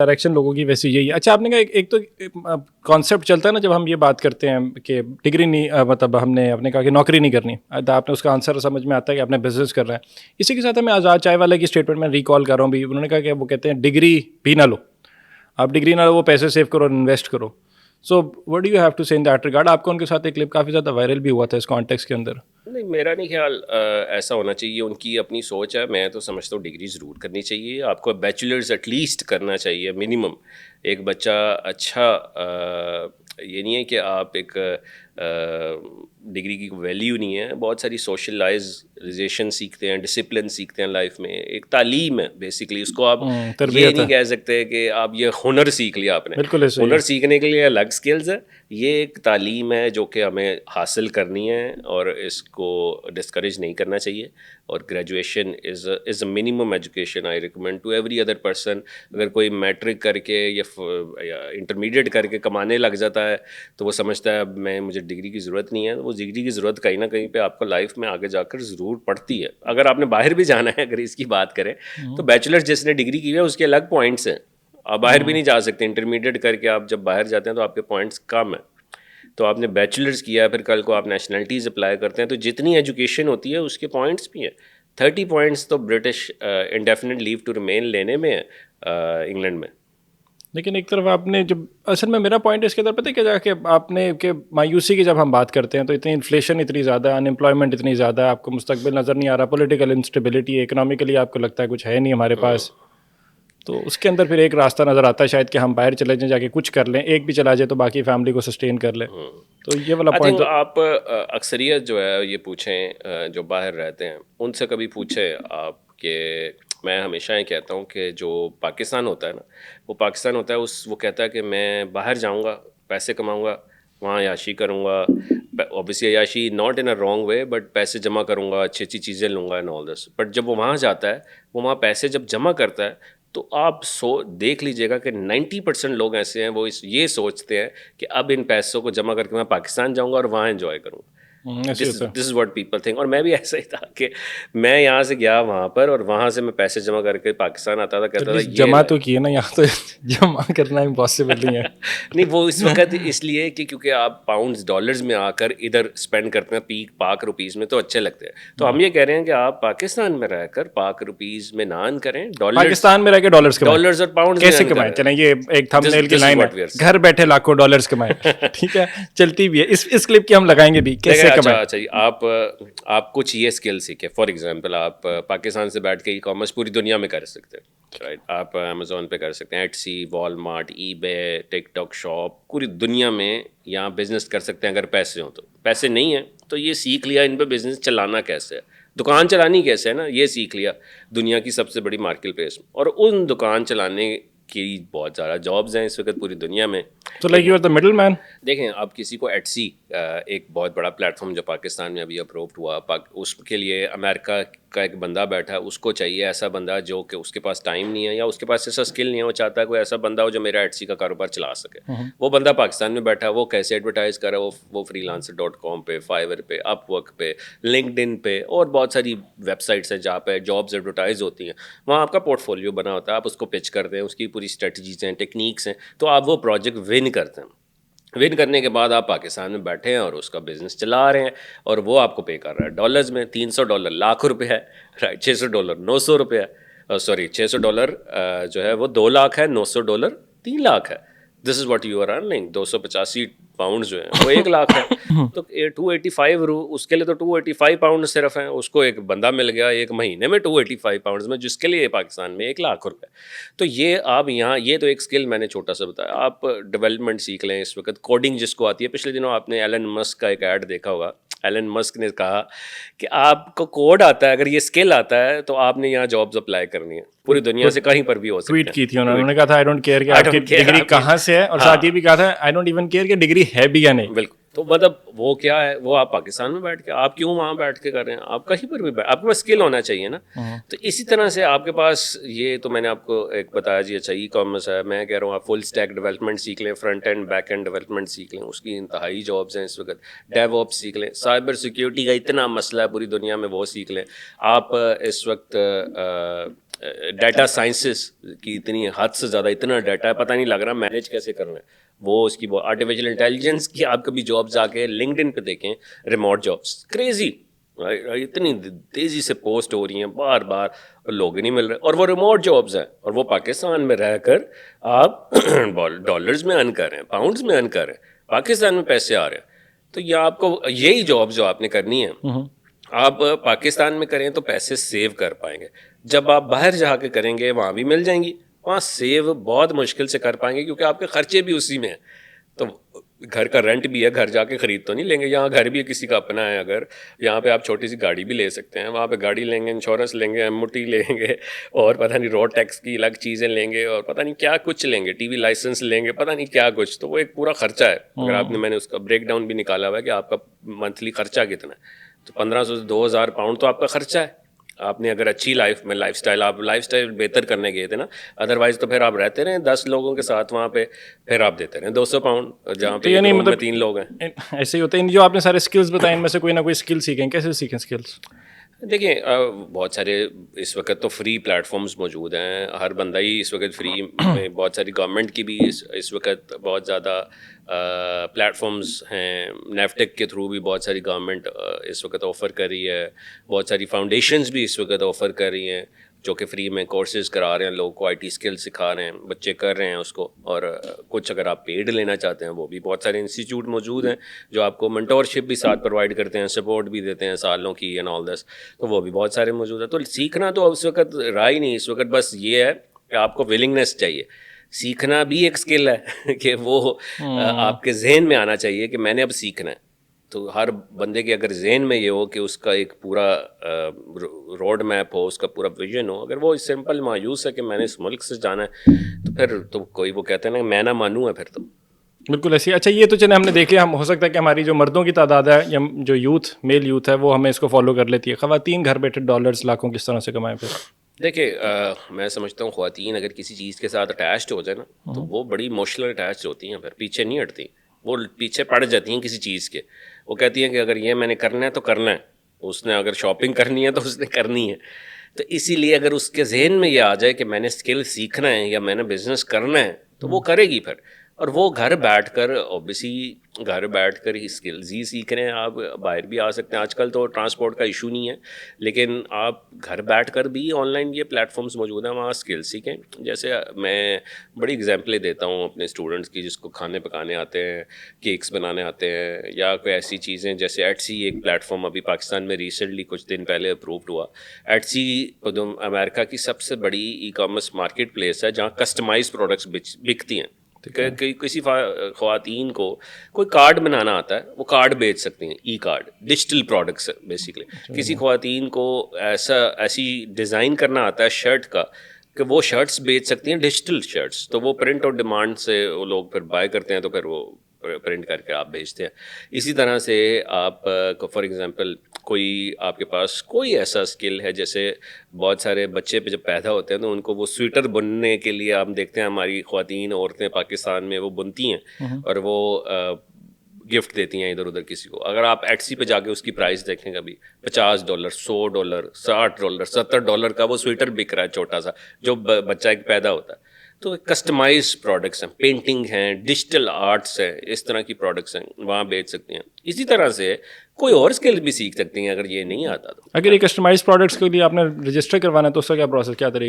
Direction लोगों की वैसे यही है। अच्छा, आपने कहा एक तो कॉन्सेप्ट चलता है ना जब हम ये बात करते हैं कि डिग्री नहीं मतलब आपने कहा कि नौकरी नहीं करनी, तो आपने उसका आंसर समझ में आता है कि आपने बिजनेस कर रहा है। इसी के साथ मैं आज़ाद चाय वाले की स्टेटमेंट में रिकॉल कर रहा हूँ भी, उन्होंने कहा कि वो कहते हैं डिग्री भी ना लो, आप डिग्री ना लो, वो पैसे सेव करो और इन्वेस्ट करो। So what do you have to say in that regard? आपका उनके साथ एक क्लिप काफ़ी ज़्यादा वायरल भी हुआ था इस कॉन्टेक्स्ट के अंदर। नहीं, मेरा नहीं ख्याल ऐसा होना चाहिए। उनकी अपनी सोच है। मैं तो समझता हूँ डिग्री ज़रूर करनी चाहिए। आपको बैचलर्स एटलीस्ट करना चाहिए मिनिमम। एक बच्चा अच्छा ये नहीं है कि आप एक डिग्री की वैल्यू नहीं है। बहुत सारी सोशलाइजेशन सीखते हैं, डिसिप्लिन सीखते हैं लाइफ में। एक तालीम है बेसिकली। उसको आप ये तरबियत नहीं है, कह सकते कि आप ये हुनर सीख लिया आपने। बिल्कुल ऐसे ही हुनर है। सीखने के लिए अलग स्किल्स है। ये एक तालीम है जो कि हमें हासिल करनी है और इसको डिस्करेज नहीं करना चाहिए। और graduation is a minimum education I recommend to every other person. अगर कोई मैट्रिक करके या इंटरमीडिएट करके कमाने लग जाता है तो वो समझता है अब मुझे डिग्री की ज़रूरत नहीं है। वो डिग्री की ज़रूरत कहीं ना कहीं पे आपको लाइफ में आगे जाकर ज़रूर पड़ती है। अगर आपने बाहर भी जाना है, अगर इसकी बात करें तो बैचलर जिसने डिग्री की है उसके अलग पॉइंट्स हैं। आप बाहर भी नहीं जा सकते। इंटरमीडिएट करके आप जब बाहर जाते हैं तो आपके पॉइंट्स कम हैं। तो आपने बैचलर्स किया है, फिर कल को आप नेशनलिटीज़ अप्लाई करते हैं तो जितनी एजुकेशन होती है उसके पॉइंट्स भी हैं। 30 पॉइंट्स तो British indefinite leave to remain लेने में है इंग्लैंड में। लेकिन एक तरफ आपने जब असल में मेरा पॉइंट इसके अंदर पता है क्या जाके आपने कि मायूसी की जब हम बात करते हैं तो इतनी इन्फ्लेशन इतनी ज़्यादा, अनएम्प्लॉयमेंट इतनी ज़्यादा है, आपको मुस्तकबिल नज़र नहीं आ रहा, पॉलिटिकल इंस्टेबिलिटी, इकोनॉमिकली आपको लगता है कुछ है नहीं हमारे पास, तो उसके अंदर फिर एक रास्ता नज़र आता है शायद कि हम बाहर चले जाएं, जाके कुछ कर लें, एक भी चला जाए तो बाकी फैमिली को सस्टेन कर ले। तो ये वाला आई पॉइंट थिंक तो आप अक्सरियत जो है ये पूछें जो बाहर रहते हैं उनसे कभी पूछें आप कि मैं हमेशा ये कहता हूँ कि जो पाकिस्तान होता है ना, वो पाकिस्तान होता है वो कहता है कि मैं बाहर जाऊँगा, पैसे कमाऊँगा, वहाँ याशी करूँगा। ऑब्वियसली याशी not in a wrong way, but पैसे जमा करूँगा, अच्छी अच्छी चीज़ें लूँगा एंड ऑल दिस। बट जब वो वहाँ जाता है, वो वहाँ पैसे जब जमा करता है तो आप देख लीजिएगा कि 90% लोग ऐसे हैं वो ये सोचते हैं कि अब इन पैसों को जमा करके मैं पाकिस्तान जाऊँगा और वहाँ एंजॉय करूँगा। ऐसे दिस होता है। Is what people think. और मैं भी ऐसा ही था कि मैं यहाँ से गया वहाँ पर और वहाँ से मैं पैसे जमा करके पाकिस्तान आता था, कहता था एटलीस्ट ये जमा तो किए ना, यहाँ तो जमा करना इम्पॉसिबल नहीं है। नहीं, वो इस वक्त इसलिए कि क्योंकि आप पाउंड्स डॉलर्स में आकर इधर स्पेंड करते हैं पाक रुपीज़ में तो अच्छे लगते हैं। तो हम ये कह रहे हैं कि आप पाकिस्तान में रहकर पाक रुपीज़ में ना अर्न करें, पाकिस्तान में रह के डॉलर्स कमाएं, डॉलर्स और पाउंड्स में कैसे अर्न कमाएं? करें। चलें, ये एक थंबनेल की this is line what we है, आर। घर बैठे लाखों डॉलर्स कमाएं। ठीक है, चलती भी है, इस क्लिप की हम लगाएंगे भी, देखिए, कैसे अच्छा कमाएं। अच्छा जी, आप कुछ ये स्किल सीखें। फॉर एग्जांपल आप पाकिस्तान से बैठ के ई कॉमर्स पूरी दुनिया में कर सकते हैं, राइट। आप अमेज़ोन पे कर सकते हैं, Etsy, Walmart, eBay, TikTok shop, पूरी दुनिया में यहाँ बिजनेस कर सकते हैं अगर पैसे हों। तो पैसे नहीं हैं तो ये सीख लिया इन पे बिजनेस चलाना कैसे है, दुकान चलानी कैसे है ना, ये सीख लिया। दुनिया की सबसे बड़ी मार्केट प्लेस और उन दुकान चलाने की बहुत ज़्यादा जॉब्स हैं इस वक्त पूरी दुनिया में। तो like you are the middle man. देखें, आप किसी को एटसी, एक बहुत बड़ा प्लेटफॉर्म जो पाकिस्तान में अभी अप्रूव्ड हुआ, उसके लिए अमेरिका का एक बंदा बैठा है, उसको चाहिए ऐसा बंदा जो कि उसके पास टाइम नहीं है या उसके पास ऐसा स्किल नहीं है। वो चाहता है कोई ऐसा बंदा हो जो मेरा एटसी का कारोबार चला सके। वो बंदा पाकिस्तान में बैठा है, वो कैसे एडवर्टाइज़ कर रहा है, वो freelancer.com पे, फाइवर पे, अपवर्क पे, लिंक्डइन पे और बहुत सारी वेबसाइट्स हैं जहाँ पे जॉब्स एडवर्टाइज होती हैं। वहाँ आपका पोर्टफोलियो बना होता है, आप उसको पिच करते हैं, उसकी पूरी स्ट्रेटजीज हैं, टेक्निक्स हैं, तो आप वो प्रोजेक्ट विन करते हैं। विन करने के बाद आप पाकिस्तान में बैठे हैं और उसका बिजनेस चला रहे हैं और वो आपको पे कर रहा है डॉलर्स में। $300 लाख रुपए है, राइट। $600 900 रुपये है, सॉरी $600 जो है वो 2 लाख है, $900 3 लाख है। This is what you are earning. 285 pound जो है वो 1 लाख है। तो 285 उसके लिए तो 285 पाउंड सिर्फ हैं। उसको एक बंदा मिल गया एक महीने में 285 पाउंड में, जिसके लिए पाकिस्तान में 1 लाख रुपए। तो ये आप यहाँ, ये तो एक स्किल मैंने छोटा सा बताया। आप डेवलपमेंट सीख लें इस वक्त, कोडिंग जिसको आती है। पिछले दिनों आपने एलन मस्क का एक ऐड देखा होगा। एलन मस्क ने कहा कि आपको कोड आता है, अगर ये स्किल आता है तो आपने यहाँ जॉब्स अप्लाई करनी है, पूरी दुनिया से कहीं पर भी हो सकते ट्वीट हैं। की थी उन्होंने कहा था आई डोंट केयर कि I आपकी don't care डिग्री आपकी, कहाँ से है, और साथ ये भी कहा था आई डोंट इवन केयर कि डिग्री है भी या नहीं। बिल्कुल। तो मतलब वो क्या है, वो आप पाकिस्तान में बैठ के, आप क्यों वहाँ बैठ के कर रहे हैं? आप कहीं पर भी आपके पास स्किल होना चाहिए ना। तो इसी तरह से आपके पास, ये तो मैंने आपको एक बताया जी। अच्छा, ई कॉमर्स है, मैं कह रहा हूँ आप फुल स्टैक डेवलपमेंट सीख लें, front end back and development सीख लें, उसकी इंतहाई जॉब्स हैं इस वक्त। डेवऑप्स सीख लें, साइबर सिक्योरिटी का इतना मसला है पूरी दुनिया में, वो सीख लें। आप इस वक्त ڈیٹا سائنسز کی اتنی حد سے زیادہ اتنا ڈیٹا ہے, پتہ نہیں لگ رہا مینیج کیسے کرنا ہے. وہ اس کی آرٹیفیشیل انٹیلیجنس کی آپ کبھی جابس آ کے لنکڈ ان پہ دیکھیں, ریموٹ جابس کریزی, اتنی تیزی سے پوسٹ ہو رہی ہیں بار بار, لوگ نہیں مل رہے, اور وہ ریموٹ جابس ہیں, اور وہ پاکستان میں رہ کر آپ ڈالرز میں ارن کر رہے ہیں, پاؤنڈز میں ارن کر رہے ہیں, پاکستان میں پیسے آ رہے ہیں. تو یہ آپ کو یہی جاب جو آپ نے کرنی ہے آپ پاکستان میں کریں تو پیسے سیو کر پائیں گے. جب آپ باہر جا کے کریں گے وہاں بھی مل جائیں گی, وہاں سیو بہت مشکل سے کر پائیں گے کیونکہ آپ کے خرچے بھی اسی میں ہیں. تو گھر کا رینٹ بھی ہے, گھر جا کے خرید تو نہیں لیں گے, یہاں گھر بھی کسی کا اپنا ہے, اگر یہاں پہ آپ چھوٹی سی گاڑی بھی لے سکتے ہیں, وہاں پہ گاڑی لیں گے, انشورنس لیں گے, ایم او ٹی لیں گے, اور پتہ نہیں روڈ ٹیکس کی الگ چیزیں لیں گے, اور پتہ نہیں کیا کچھ لیں گے, ٹی وی لائسنس لیں گے, پتہ نہیں کیا کچھ. تو وہ ایک پورا خرچہ ہے. اگر آپ نے, میں نے اس کا بریک ڈاؤن بھی نکالا ہوا ہے کہ آپ کا منتھلی خرچہ کتنا ہے, تو 1500 سے 2000 پاؤنڈ تو آپ کا خرچہ ہے. آپ نے اگر اچھی لائف میں لائف اسٹائل بہتر کرنے گئے تھے نا, ادروائز تو پھر آپ رہتے رہیں 10 لوگوں کے ساتھ وہاں پہ, پھر آپ دیتے رہیں 200 پاؤنڈ جہاں پہ ایک روم میں 3 لوگ ہیں. ایسے ہی ہوتا ہے. جو آپ نے سارے اسکلس بتائے ان میں سے کوئی نہ کوئی اسکل سیکھیں, کیسے سیکھیں اسکلس؟ دیکھیں بہت سارے اس وقت تو فری پلیٹ فارمز موجود ہیں, ہر بندہ ہی اس وقت فری میں, بہت ساری گورنمنٹ کی بھی اس وقت بہت زیادہ پلیٹ فارمز ہیں, نیفٹیک کے تھرو بھی بہت ساری گورنمنٹ اس وقت آفر کر رہی ہے, بہت ساری فاؤنڈیشنز بھی اس وقت آفر کر رہی ہیں جو کہ فری میں کورسز کرا رہے ہیں, لوگوں کو آئی ٹی اسکل سکھا رہے ہیں, بچے کر رہے ہیں اس کو. اور کچھ اگر آپ پیڈ لینا چاہتے ہیں وہ بھی بہت سارے انسٹیٹیوٹ موجود ہیں جو آپ کو منٹورشپ بھی ساتھ پرووائڈ کرتے ہیں, سپورٹ بھی دیتے ہیں سالوں کی اینڈ آل دس, تو وہ بھی بہت سارے موجود ہیں. تو سیکھنا تو اس وقت رہا ہی نہیں, اس وقت بس یہ ہے کہ آپ کو ولنگنیس چاہیے. سیکھنا بھی ایک اسکل ہے کہ وہ آپ کے ذہن میں آنا چاہیے کہ میں نے اب سیکھنا ہے. تو ہر بندے کے اگر ذہن میں یہ ہو کہ اس کا ایک پورا روڈ میپ ہو, اس کا پورا ویژن ہو, اگر وہ سمپل مایوس ہے کہ میں نے اس ملک سے جانا ہے, تو پھر تو کوئی وہ کہتے ہیں نا میں نہ مانوں ہے, پھر تو بالکل ایسی. اچھا یہ تو چلے ہم نے دیکھ لیا, ہم ہو سکتا ہے کہ ہماری جو مردوں کی تعداد ہے یا جو یوتھ میل یوتھ ہے وہ ہمیں اس کو فالو کر لیتی ہے. خواتین گھر بیٹھے ڈالرز لاکھوں کس طرح سے کمائیں پھر؟ دیکھیں میں سمجھتا ہوں خواتین اگر کسی چیز کے ساتھ اٹیچڈ ہو جائے نا تو وہ بڑی ایموشنل اٹیچ ہوتی ہیں, پھر پیچھے نہیں ہٹتی, وہ پیچھے پڑ جاتی ہیں کسی چیز کے. وہ کہتی ہیں کہ اگر یہ میں نے کرنا ہے تو کرنا ہے, اس نے اگر شاپنگ کرنی ہے تو اس نے کرنی ہے. تو اسی لیے اگر اس کے ذہن میں یہ آ جائے کہ میں نے اسکل سیکھنا ہے یا میں نے بزنس کرنا ہے تو وہ کرے گی پھر. اور وہ گھر بیٹھ کر اوبیسلی گھر بیٹھ کر ہی اسکلز ہی سیکھ رہے ہیں. آپ باہر بھی آ سکتے ہیں, آج کل تو ٹرانسپورٹ کا ایشو نہیں ہے, لیکن آپ گھر بیٹھ کر بھی آن لائن یہ پلیٹ فارمز موجود ہیں, وہاں اسکل سیکھیں. جیسے میں بڑی اگزامپلیں دیتا ہوں اپنے اسٹوڈنٹس کی جس کو کھانے پکانے آتے ہیں, کیکس بنانے آتے ہیں, یا کوئی ایسی چیزیں جیسے ایٹسی ایک پلیٹ فارم ابھی پاکستان میں ریسنٹلی کچھ دن پہلے اپرووڈ ہوا. ایٹسی امریکہ کی سب سے بڑی ای کامرس مارکیٹ پلیس ہے جہاں کسٹمائز پروڈکٹس بکتی ہیں. کسی خواتین کو کوئی کارڈ بنانا آتا ہے, وہ کارڈ بیچ سکتی ہیں, ای کارڈ ڈیجیٹل پروڈکٹس بیسیکلی. کسی خواتین کو ایسی ڈیزائن کرنا آتا ہے شرٹ کا کہ وہ شرٹس بیچ سکتی ہیں, ڈیجیٹل شرٹس. تو وہ پرنٹ اور ڈیمانڈ سے وہ لوگ پھر بائی کرتے ہیں, تو پھر وہ پرنٹ کر کے آپ بھیجتے ہیں. اسی طرح سے آپ فار ایگزامپل کوئی آپ کے پاس کوئی ایسا اسکل ہے, جیسے بہت سارے بچے پہ جب پیدا ہوتے ہیں تو ان کو وہ سویٹر بننے کے لیے ہم دیکھتے ہیں ہماری خواتین عورتیں پاکستان میں وہ بنتی ہیں اور وہ گفٹ دیتی ہیں ادھر ادھر کسی کو. اگر آپ ایٹسی پہ جا کے اس کی پرائز دیکھیں کبھی $50, $100, $60, $70 کا وہ سویٹر بک رہا ہے چھوٹا سا جو بچہ ایک پیدا ہوتا ہے. تو کسٹمائز پروڈکٹس ہیں, پینٹنگ ہیں, ڈیجیٹل آرٹس ہیں, اس طرح کی پروڈکٹس ہیں, وہاں بیچ سکتے ہیں. اسی طرح سے کوئی اور اسکل بھی سیکھ سکتی ہیں اگر یہ نہیں آتا تو. اگر یہ کسٹمائز پروڈکٹس کے لیے آپ نے رجسٹر کروانا ہے تو اس کا کیا پروسیس, کیا طریقہ؟